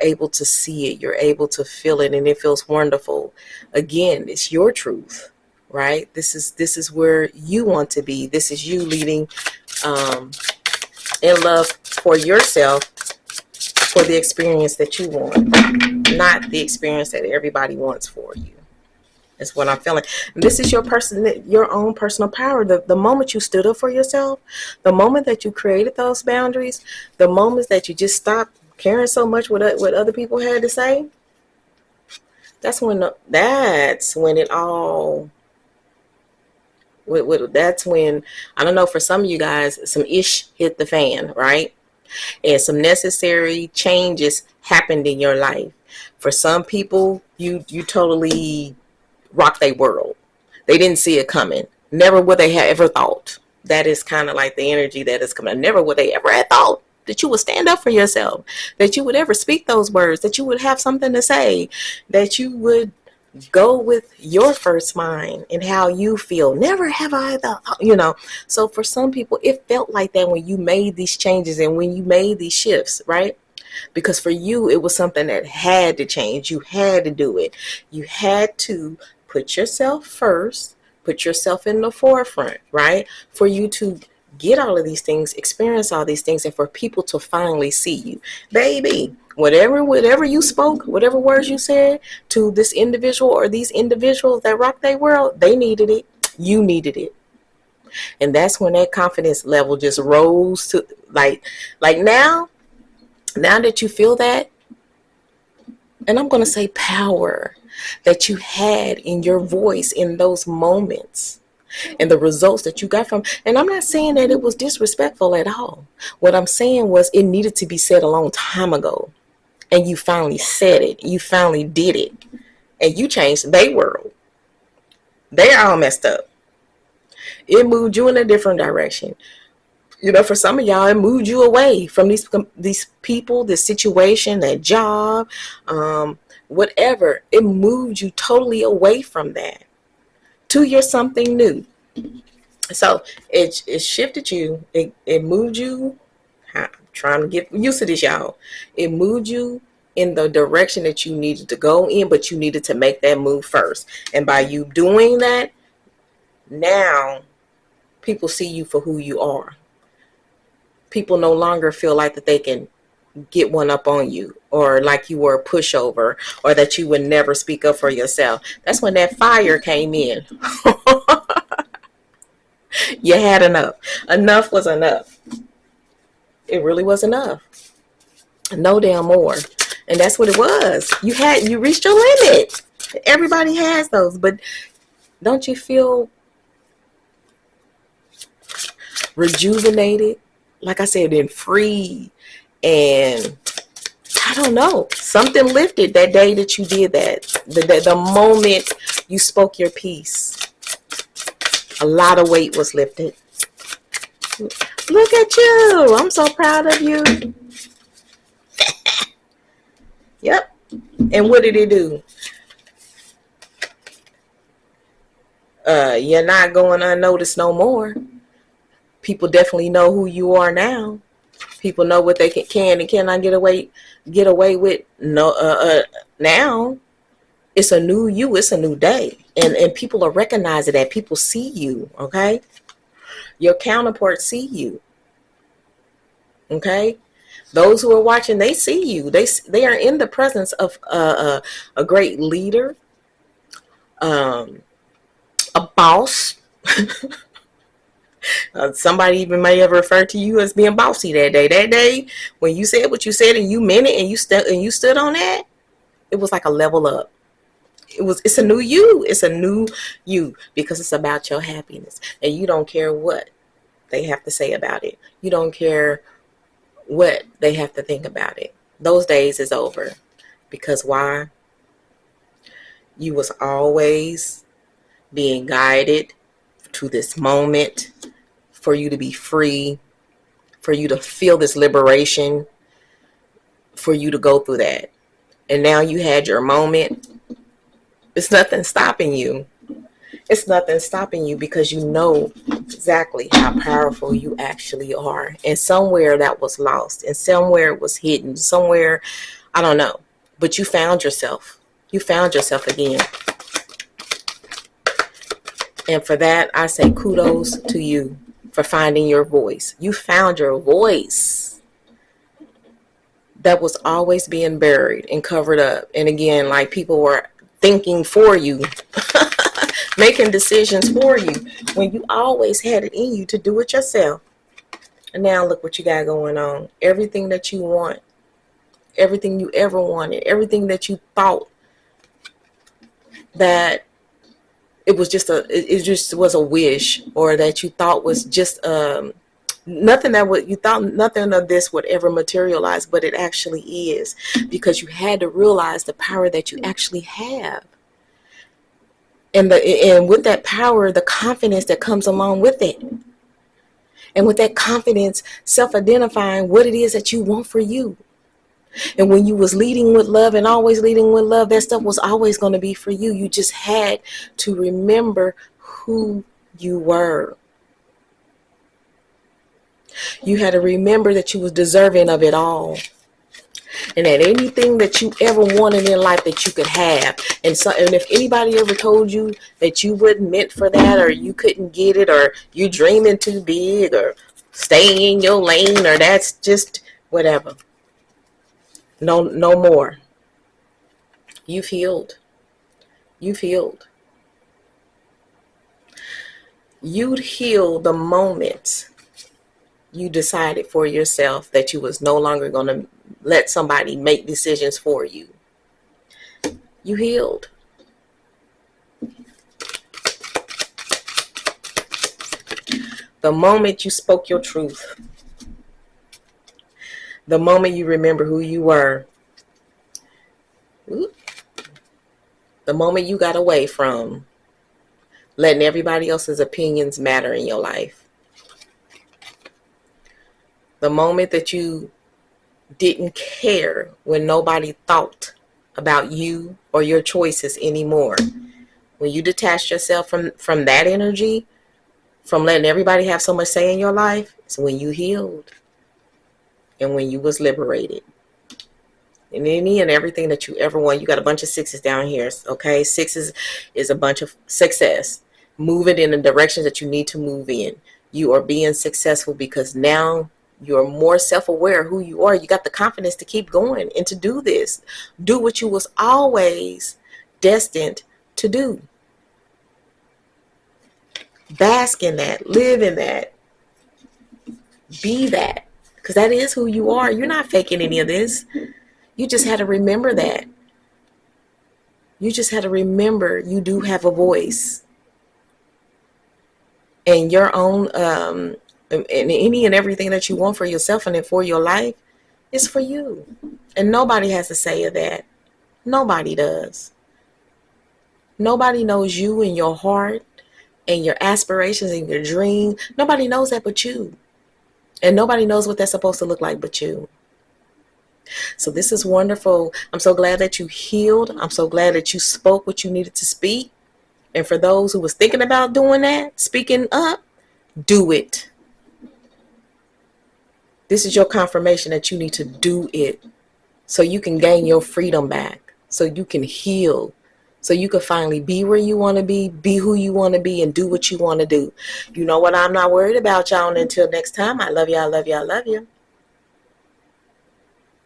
able to see it, you're able to feel it, and it feels wonderful. Again, it's your truth, right? This is where you want to be. This is you leading um, in love for yourself, for the experience that you want, not the experience that everybody wants for you. That's what I'm feeling. This is your own personal power. The moment you stood up for yourself, the moment that you created those boundaries, the moments that you just stopped caring so much what other people had to say, that's when it all. That's when, I don't know, for some of you guys, some ish hit the fan, right? And some necessary changes happened in your life. For some people, you totally rocked their world. They didn't see it coming. Never would they have ever thought. That is kind of like the energy that is coming. Never would they ever have thought that you would stand up for yourself, that you would ever speak those words, that you would have something to say, that you would go with your first mind and how you feel. Never have I thought. So for some people, it felt like that when you made these changes and when you made these shifts, right? Because for you, it was something that had to change. You had to do it. You had to put yourself first, put yourself in the forefront, right? For you to get all of these things, experience all these things, and for people to finally see you. Baby, whatever you spoke, whatever words you said to this individual or these individuals that rock their world, they needed it. You needed it. And that's when that confidence level just rose to like now that you feel that, and I'm going to say power that you had in your voice in those moments and the results that you got from, and I'm not saying that it was disrespectful at all. What I'm saying was it needed to be said a long time ago, and you finally said it. You finally did it, and you changed their world. They're all messed up. It moved you in a different direction. For some of y'all, it moved you away from these people, this situation, that job, whatever. It moved you totally away from that to your something new. So it shifted you. It moved you. I'm trying to get used to this, y'all. It moved you in the direction that you needed to go in, but you needed to make that move first. And by you doing that, now people see you for who you are. People no longer feel like that they can get one up on you, or like you were a pushover, or that you would never speak up for yourself. That's when that fire came in. You had enough. Enough was enough. It really was enough. No damn more. And that's what it was. You reached your limit. Everybody has those, but don't you feel rejuvenated? Like I said, and free, and I don't know, something lifted that day that you did that. The moment you spoke your piece, a lot of weight was lifted. Look at you. I'm so proud of you. Yep. And what did it do? You're not going unnoticed no more. People definitely know who you are now. People know what they can and cannot get away with. No, now it's a new you. It's a new day, and people are recognizing that. People see you. Okay, your counterparts see you. Okay, those who are watching, they see you. They are in the presence of a great leader, a boss. Somebody even may have referred to you as being bossy that day. That day when you said what you said and you meant it, and you stood on that, it was like a level up. It's a new you. It's a new you, because it's about your happiness, and you don't care what they have to say about it. You don't care what they have to think about it. Those days is over. Because why? You was always being guided to this moment, for you to be free, for you to feel this liberation, for you to go through that. And now you had your moment. It's nothing stopping you. It's nothing stopping you, because you know exactly how powerful you actually are. And somewhere that was lost, and somewhere it was hidden, somewhere I don't know. But you found yourself. You found yourself again. And for that, I say kudos to you for finding your voice. You found your voice that was always being buried and covered up. And again, like people were thinking for you, making decisions for you, when you always had it in you to do it yourself. And now look what you got going on. Everything that you want, everything you ever wanted, everything that you thought that it just was a wish, or that you thought was just nothing that would, you thought nothing of this would ever materialize, but it actually is, because you had to realize the power that you actually have. And with that power, the confidence that comes along with it. And with that confidence, self-identifying what it is that you want for you. And when you was leading with love and always leading with love, that stuff was always going to be for you. You just had to remember who you were. You had to remember that you was deserving of it all. And that anything that you ever wanted in life that you could have. And if anybody ever told you that you wasn't meant for that, or you couldn't get it, or you dreaming too big, or stay in your lane, or that's just whatever. No more. You've healed. You've healed. You'd heal the moment you decided for yourself that you was no longer going to let somebody make decisions for you. You healed. The moment you spoke your truth. The moment you remember who you were. The moment you got away from letting everybody else's opinions matter in your life. The moment that you didn't care when nobody thought about you or your choices anymore. When you detached yourself from that energy, from letting everybody have so much say in your life, it's when you healed. And when you was liberated. And any and everything that you ever want. You got a bunch of sixes down here. Okay, sixes is a bunch of success. Moving in the directions that you need to move in. You are being successful because now you're more self-aware of who you are. You got the confidence to keep going and to do this. Do what you was always destined to do. Bask in that. Live in that. Be that. Because that is who you are. You're not faking any of this. You just had to remember that. You just had to remember you do have a voice. And your own, and any and everything that you want for yourself and for your life is for you. And nobody has to say of that. Nobody does. Nobody knows you and your heart and your aspirations and your dream. Nobody knows that but you. And nobody knows what that's supposed to look like but you. So this is wonderful. I'm so glad that you healed. I'm so glad that you spoke what you needed to speak. And for those who was thinking about doing that, speaking up, do it. This is your confirmation that you need to do it so you can gain your freedom back, so you can heal, so you can finally be where you want to be who you want to be, and do what you want to do. You know what? I'm not worried about y'all. And until next time, I love you. I love you. I love you.